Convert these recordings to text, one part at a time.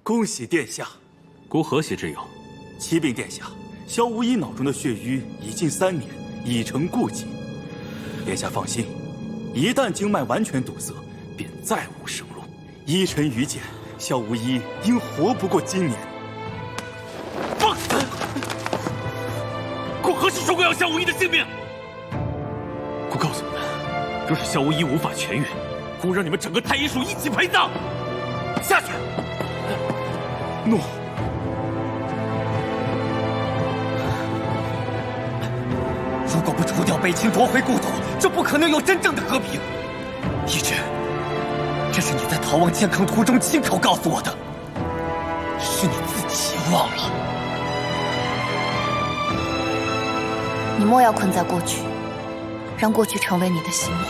恭喜殿下！孤何喜之有？启禀殿下，萧无一脑中的血瘀已近3年，已成痼疾。殿下放心，一旦经脉完全堵塞，便再无生路。依臣愚见，萧无一应活不过今年。放肆！孤何时说过要萧无一的性命？孤告诉你们，若是萧无一无法痊愈，孤让你们整个太医署一起陪葬！下去！诺。如果不除掉北秦，夺回故土，就不可能有真正的和平。一直，这是你在逃亡健康途中亲口告诉我的，是你自己忘了。你莫要困在过去，让过去成为你的心魔。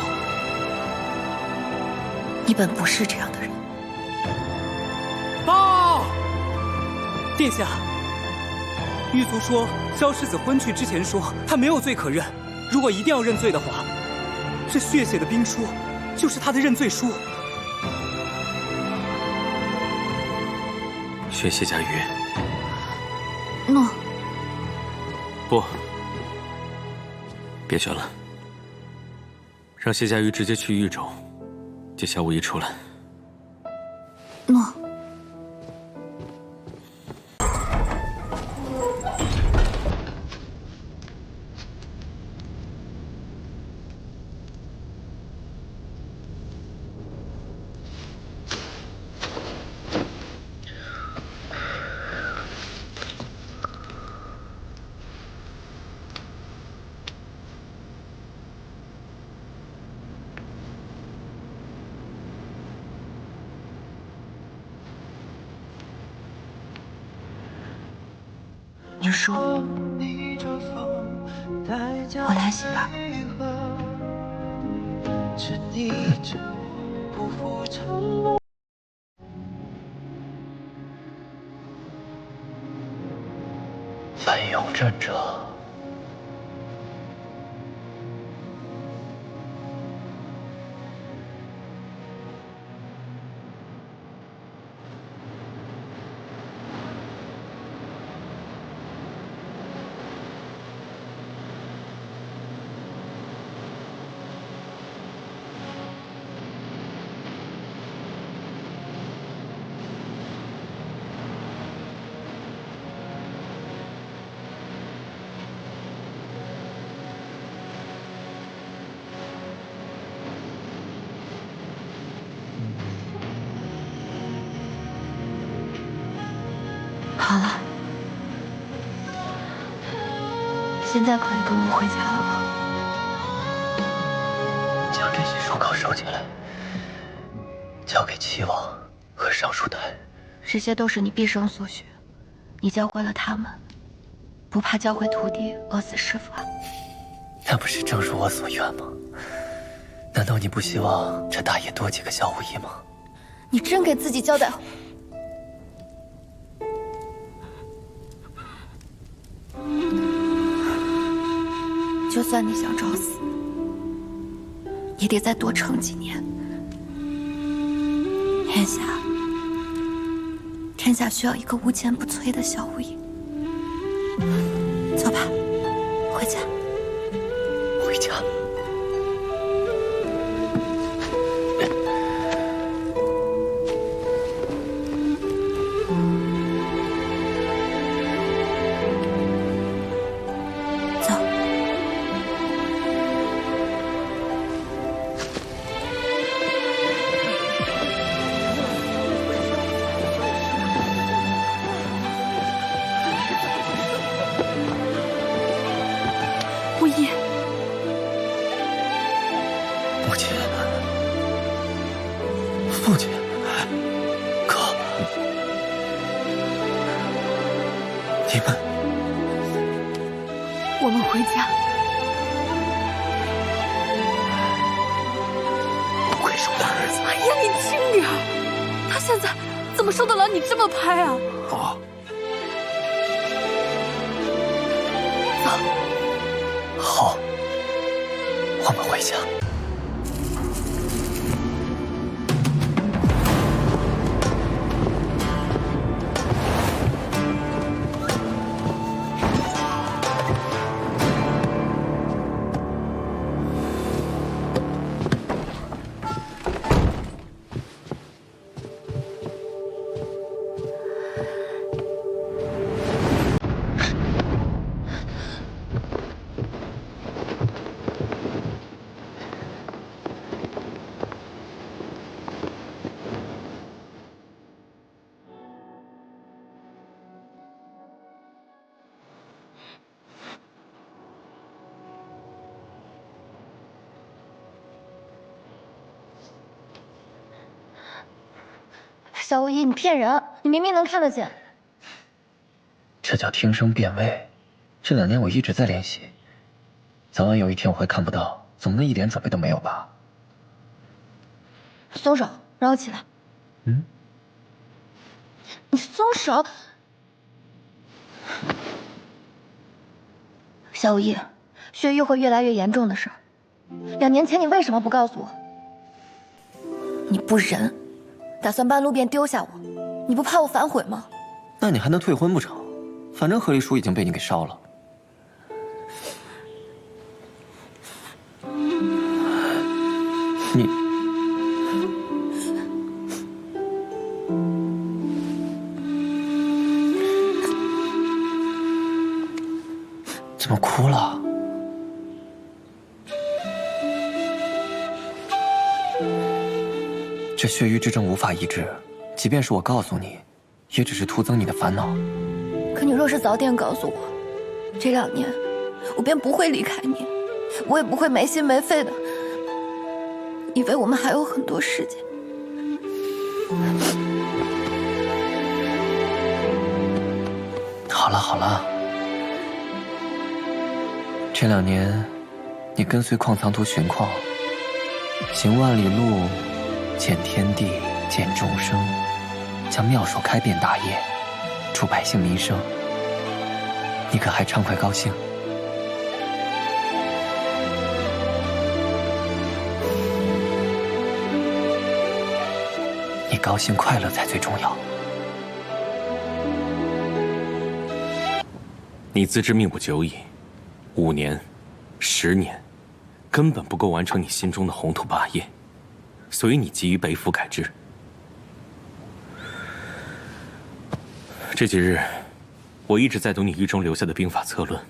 你本不是这样的人。报！殿下，狱卒说，萧世子婚去之前说他没有罪可认，如果一定要认罪的话，这血写的兵书就是他的认罪书。宣谢家瑜。诺。不，别宣了，让谢家瑜直接去狱中接萧无一出来。诺。你输，我来洗吧。奋勇阵者，好了，现在可以跟我回家了吗？将这些书稿收起来，交给齐王和尚书台。这些都是你毕生所学，你教会了他们，不怕教会徒弟饿死师傅啊？那不是正如我所愿吗？难道你不希望这大业多几个萧无一吗？你真给自己交代。就算你想找死，也得再多撑几年。天下需要一个无坚不摧的萧无一。走吧，回家。回家。父亲，哥，你们，我们回家。不会是我的儿子。哎呀，你轻点儿，他现在怎么受得了你这么拍啊？啊！走。好，我们回家。萧无一，你骗人！你明明能看得见。这叫听声辨位。这2年我一直在练习，早晚有一天我会看不到，总不能一点准备都没有吧？松手，让我起来。嗯？你松手！萧无一，血瘀会越来越严重的事儿。2年前你为什么不告诉我？你不仁，打算半路便丢下我，你不怕我反悔吗？那你还能退婚不成？反正和离书已经被你给烧了。你怎么哭了？这血瘀之症无法医治，即便是我告诉你，也只是徒增你的烦恼。可你若是早点告诉我，这2年我便不会离开你，我也不会没心没肺的，以为我们还有很多时间。好了好了，这2年，你跟随矿藏图寻矿，行万里路，见天地，见众生，将妙手开遍大业，助百姓民生。你可还畅快高兴？你高兴快乐才最重要。你自知命不久矣，5年、10年，根本不够完成你心中的宏图霸业，所以你急于北府改制。这几日，我一直在读你狱中留下的兵法策论。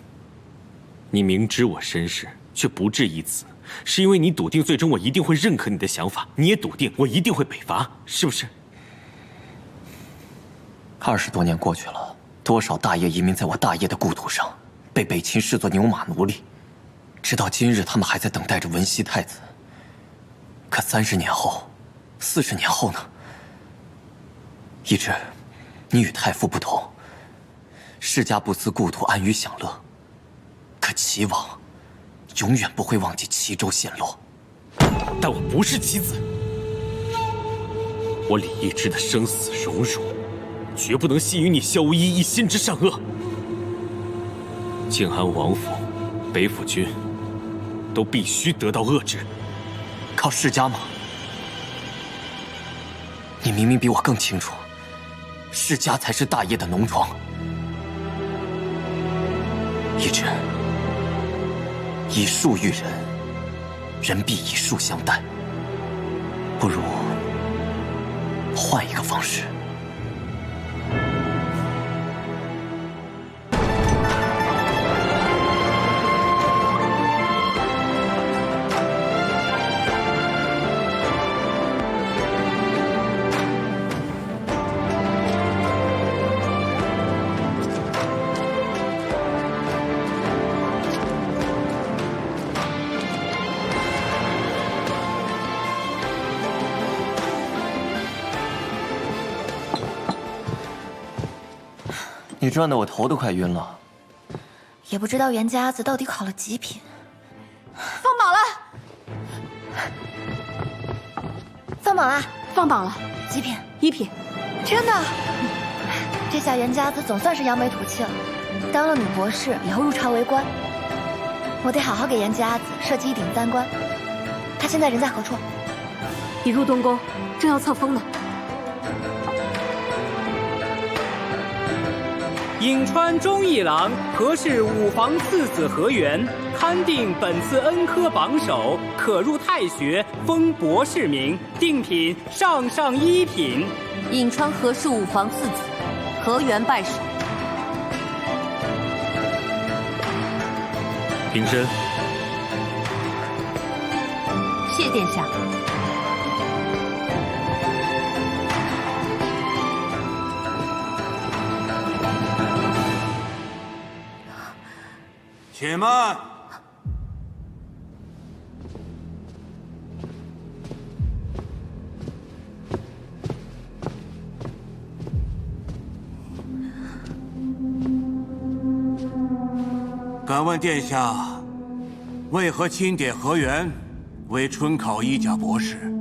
你明知我身世，却不置一词，是因为你笃定最终我一定会认可你的想法，你也笃定我一定会北伐，是不是？20多年过去了，多少大业移民在我大业的故土上，被北秦视作牛马奴隶，直到今日，他们还在等待着文熙太子。可30年后、40年后呢？一直，你与太傅不同，世家不思故土安于享乐，可齐王永远不会忘记齐州陷落。但我不是棋子，我李义之的生死荣辱，绝不能系于你萧无一一心之善恶。靖安王府、北府军，都必须得到遏制。靠世家吗？你明明比我更清楚，世家才是大业的农庄。一直，以树育人，人必以树相待。不如换一个方式。你转得我头都快晕了。也不知道袁家子到底考了几品。放榜了！放榜啦！放榜了，几品？1品。真的？这下袁家子总算是扬眉吐气了，当了女博士，以后入朝为官。我得好好给袁家子设计一顶3冠。他现在人在何处？已入东宫，正要册封呢。颍川忠义郎何氏5房次子何元，堪定本次恩科榜首，可入太学，封博士名，定品上1品。颍川何氏5房次子何元拜首。平身。谢殿下。且慢！敢问殿下，为何钦点河源为春考一甲博士？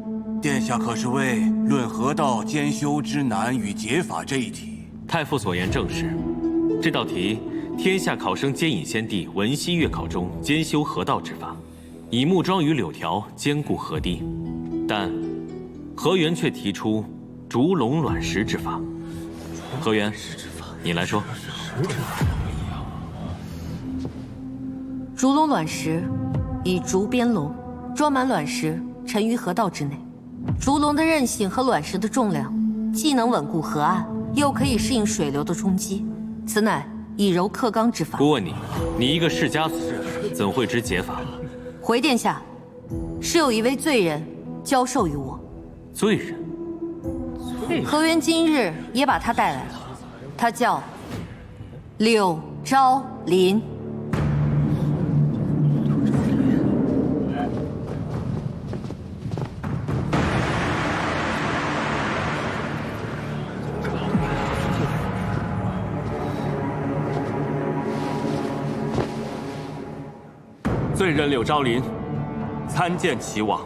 殿下可是为论河道兼修之难与解法这一题？太傅所言正是，这道题天下考生兼引先帝文西月考中兼修河道之法，以木桩与柳条兼顾河堤，但河源却提出竹笼卵石之法。河源，你来说。竹笼卵石，以竹编笼，装满卵石，沉于河道之内。竹笼的韧性和卵石的重量，既能稳固河岸，又可以适应水流的冲击。此乃以柔克刚之法。不问你，你一个世家子，怎会知解法？回殿下，是有一位罪人教授于我。罪人？河源今日也把他带来了，他叫柳昭林。罪人柳昭林，参见齐王。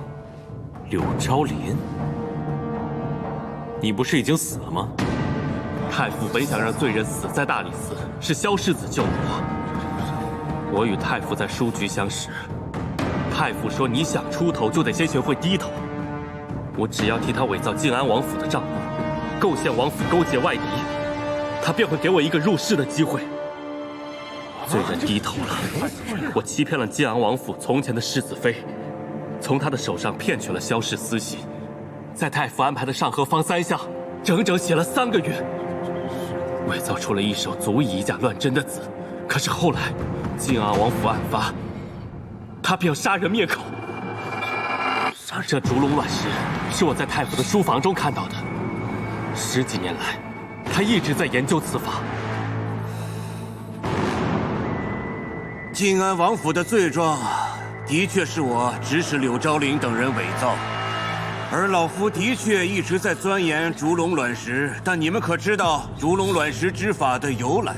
柳昭林，你不是已经死了吗？太傅本想让罪人死在大理寺，是萧世子救了我。我与太傅在书局相识，太傅说你想出头就得先学会低头。我只要替他伪造晋安王府的账目，构陷王府勾结外敌，他便会给我一个入仕的机会。罪人低头了，我欺骗了晋安王府从前的世子妃，从他的手上骗取了萧氏私玺，在太傅安排的上河坊3巷，整整写了3个月，伪造出了一首足以以假乱真的字。可是后来，晋安王府案发，他便杀人灭口。这竹笼卵石是我在太傅的书房中看到的，10几年来，他一直在研究此法。晋安王府的罪状，的确是我指使柳昭林等人伪造，而老夫的确一直在钻研竹笼卵石。但你们可知道竹笼卵石之法的由来？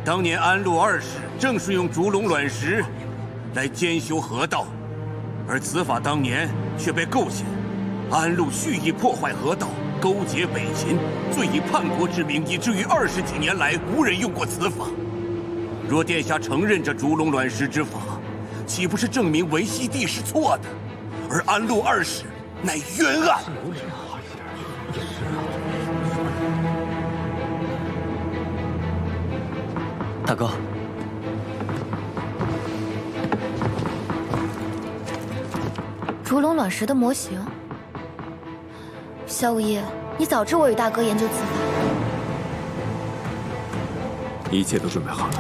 当年安禄2世正是用竹笼卵石来兼修河道，而此法当年却被构陷。安禄蓄意破坏河道，勾结北秦，罪以叛国之名，以至于20几年来无人用过此法。若殿下承认这竹笼卵石之法，岂不是证明维羲帝是错的，而安禄2世乃冤案？大哥，竹笼卵石的模型。萧无业，你早知我与大哥研究此法。一切都准备好了。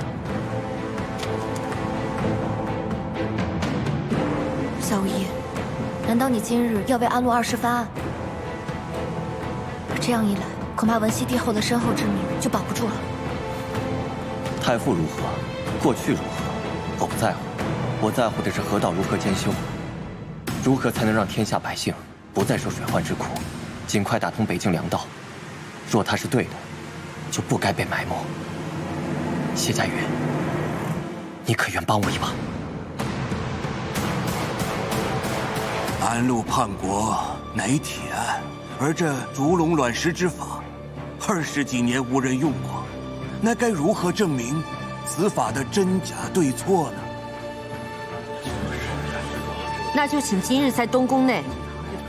萧无业，难道你今日要为安禄2世翻案？这样一来，恐怕文熙帝后的身后之名就保不住了。太傅如何，过去如何，我不在乎。我在乎的是河道如何兼修，如何才能让天下百姓不再受水患之苦，尽快打通北境粮道。若他是对的，就不该被埋没。谢家园，你可愿帮我一把？安禄叛国乃铁案，而这竹笼卵石之法，20几年无人用过，那该如何证明此法的真假对错呢？那就请今日在东宫内，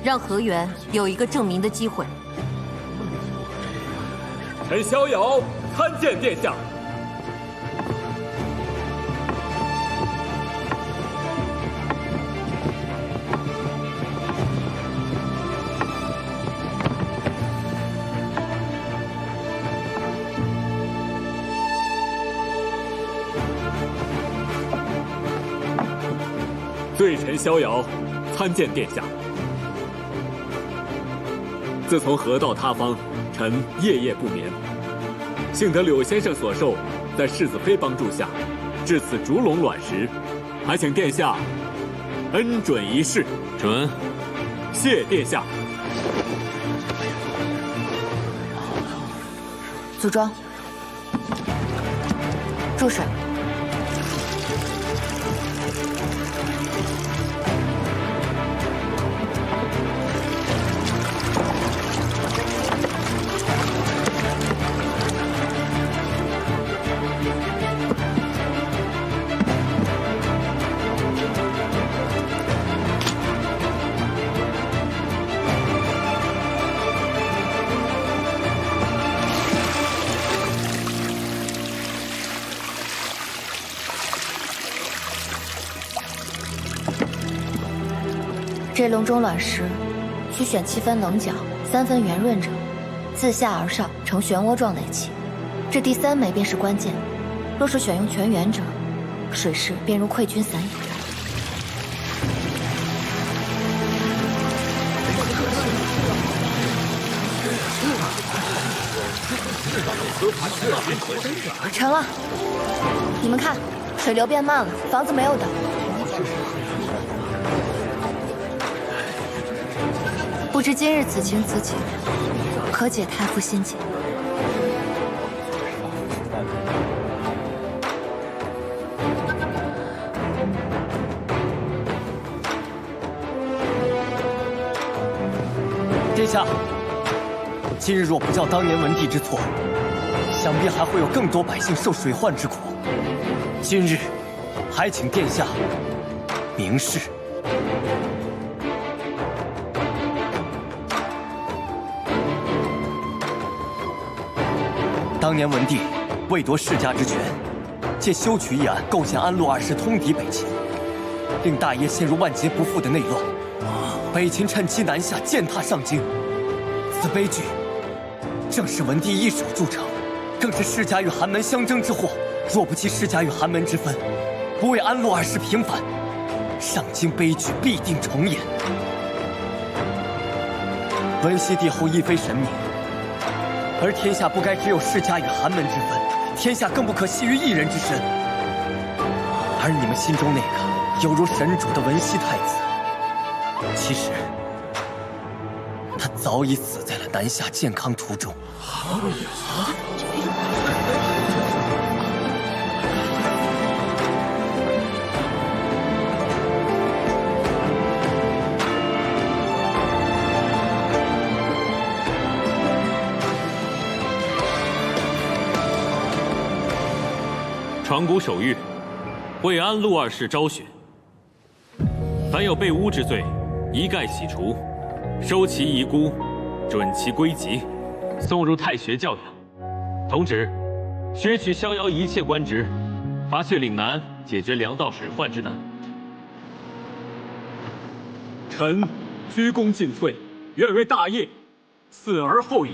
让河源有一个证明的机会。臣逍遥参见殿下。罪臣逍遥参见殿下。自从河道塌方，臣夜夜不眠，幸得柳先生所授，在世子妃帮助下，至此竹笼卵石，还请殿下恩准一试。准。谢殿下。祖庄，注水。这笼中卵石，需选7分棱角、3分圆润者，自下而上呈漩涡状垒起。这第3枚便是关键。若是选用全圆者，水势便如溃军散影。成了，你们看，水流变慢了，房子没有倒。不知今日此情此景，可解太傅心结。殿下，今日若不教当年文帝之错，想必还会有更多百姓受水患之苦。今日，还请殿下明示。当年文帝为夺世家之权，借修渠一案构陷安陆二世通敌北秦，令大业陷入万劫不复的内乱。北秦趁机南下，践踏上京。此悲剧，正是文帝一手铸成，更是世家与寒门相争之祸。若不弃世家与寒门之分，不为安陆二世平反，上京悲剧必定重演。文熙帝后亦非神明，而天下不该只有世家与寒门之分，天下更不可系于一人之身。而你们心中那个犹如神主的文熙太子，其实他早已死在了南下健康途中。传古守谕，为安陆二世昭雪。凡有被诬之罪，一概洗除，收其遗孤，准其归籍，送入太学教养。同旨，削去逍遥一切官职，伐却岭南，解决粮道水患之难。臣鞠躬尽瘁，愿为大业，嗣而后已。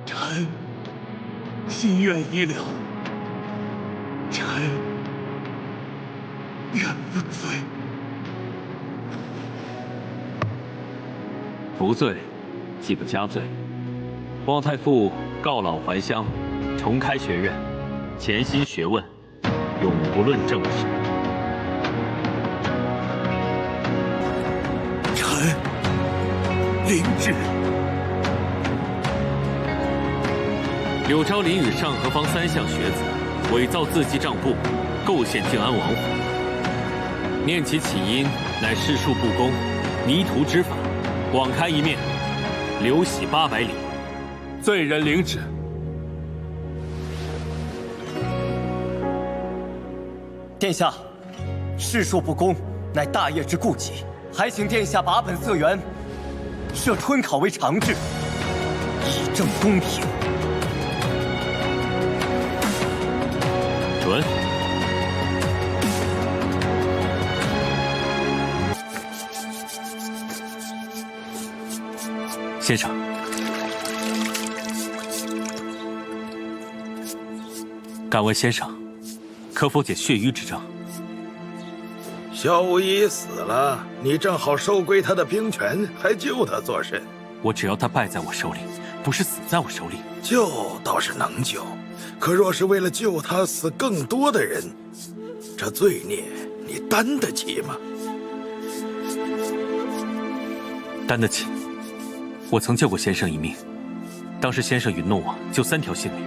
臣心愿已了，臣愿不罪。不罪，即不加罪。望太傅告老还乡，重开学院，潜心学问，永不论政事。臣领旨。柳昭林与上河坊3项学子伪造字迹账簿，构陷靖安王府。念其起因，乃世数不公，迷途知法，网开一面，流徙800里。罪人领旨。殿下，世数不公，乃大业之痼疾，还请殿下把本色园设春考为常制，以正公平。准。先生，敢问先生，可否解血瘀之症？萧无疑死了，你正好收归他的兵权，还救他做甚？我只要他败在我手里，不是死在我手里。救倒是能救，可若是为了救他死更多的人，这罪孽你担得起吗？担得起。我曾救过先生一命，当时先生允诺我救3条性命。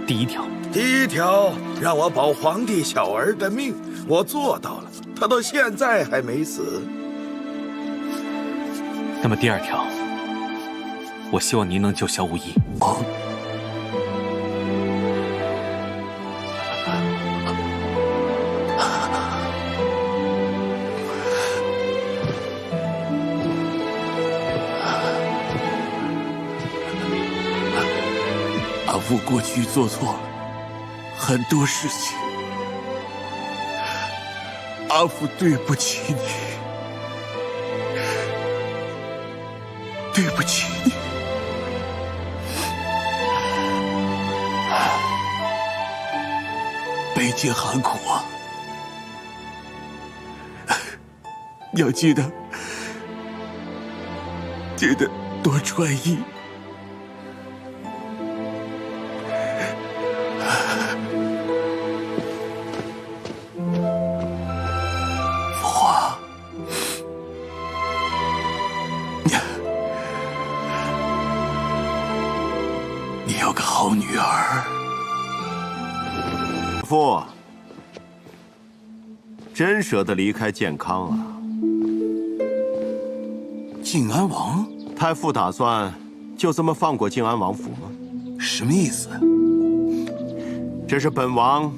第一条让我保皇帝小儿的命，我做到了，他到现在还没死。那么第2条，我希望您能救萧无疑。父过去做错了很多事情，阿父对不起你，对不起你。北京很苦啊，要记得多穿衣。父华，你有个好女儿。父，真舍得离开健康啊！靖安王，太傅打算就这么放过靖安王府吗？什么意思？这是本王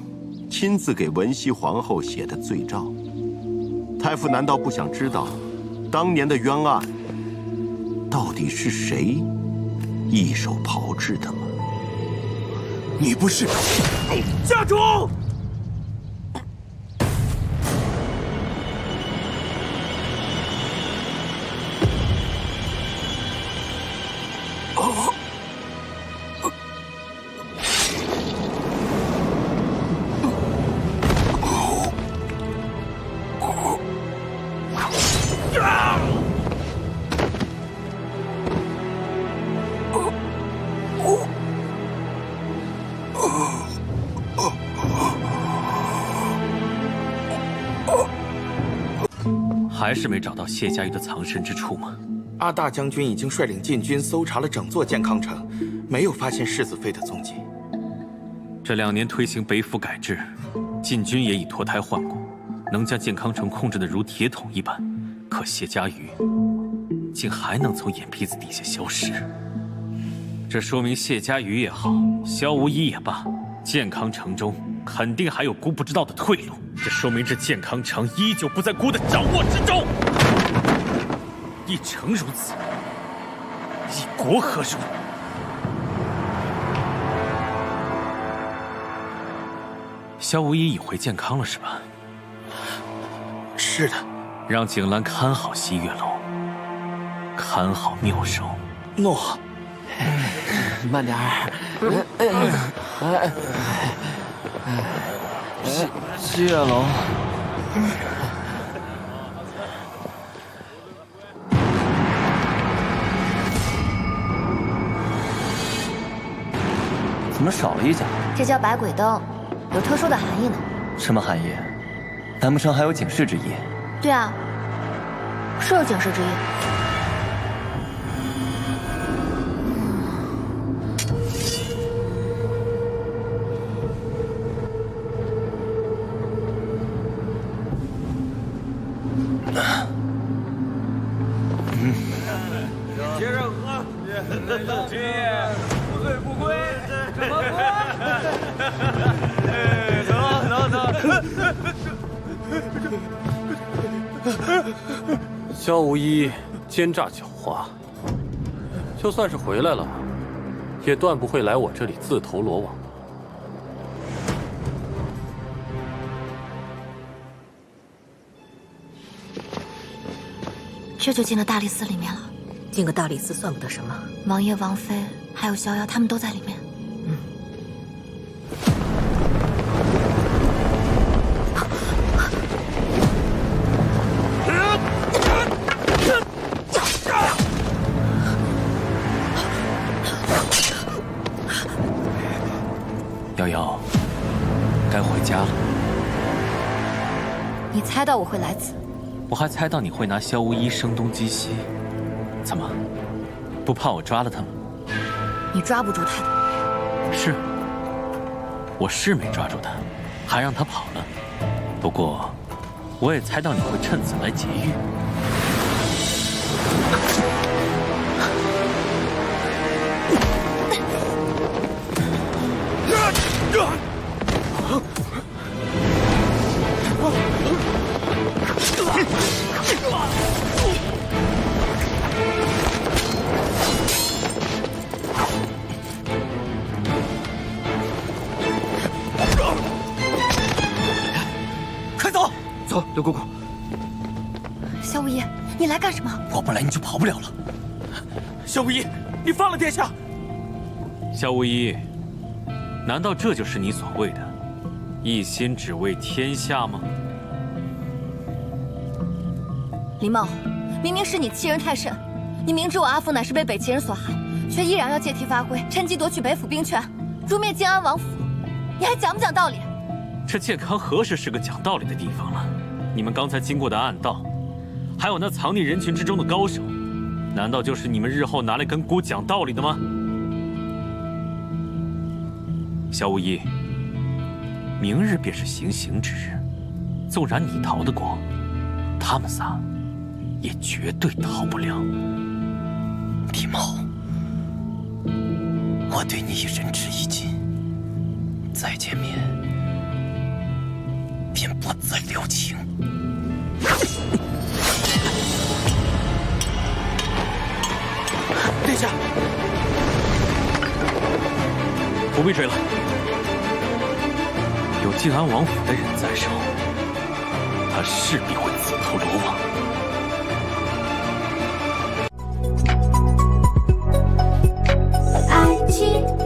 亲自给文熙皇后写的罪诏。太傅难道不想知道，当年的冤案到底是谁一手炮制的吗？你不是家主！还是没找到谢家玉的藏身之处吗？阿大将军已经率领禁军搜查了整座健康城，没有发现世子妃的踪迹。这2年推行北府改制，禁军也已脱胎换骨，能将健康城控制得如铁桶一般。可谢家玉竟还能从眼皮子底下消失，这说明谢家玉也好，萧无疑也罢，健康城中肯定还有姑不知道的退路。这说明这健康城依旧不在姑的掌握之中。一城如此，一国何如？萧无疑已回健康了，是吧？是的。让景兰看好西月楼，看好妙手。诺。慢点儿。西月楼。怎么少了一角？这叫百鬼灯，有特殊的含义呢。什么含义？难不成还有警示之意？对啊，是有警示之意。接着喝，今夜不醉不归，怎么走。萧无一奸诈狡猾，就算是回来了，也断不会来我这里自投罗网。这就进了大理寺里面了。进个大理寺算不得什么。王爷、王妃还有逍遥，他们都在里面。瑶瑶，该回家了。你猜到我会来此？我还猜到你会拿萧无一声东击西。怎么，不怕我抓了他吗？你抓不住他的。是，我是没抓住他，还让他跑了。不过，我也猜到你会趁此来劫狱。走，刘姑姑。萧无疑，你来干什么？我不来你就跑不了了。萧无疑，你放了殿下！萧无疑，难道这就是你所谓的一心只为天下吗？林茂，明明是你欺人太甚，你明知我阿父乃是被北齐人所害，却依然要借题发挥，趁机夺取北府兵权，诛灭靖安王府，你还讲不讲道理？这健康何时是个讲道理的地方了？你们刚才经过的暗道，还有那藏匿人群之中的高手，难道就是你们日后拿来跟孤讲道理的吗？萧无疑，明日便是行刑之日，纵然你逃得过，他们仨也绝对逃不了。李茂，我对你已仁至义尽，再见面便不再留情。殿下，不必追了，有靖安王府的人在手，他势必会自投罗网。爱情。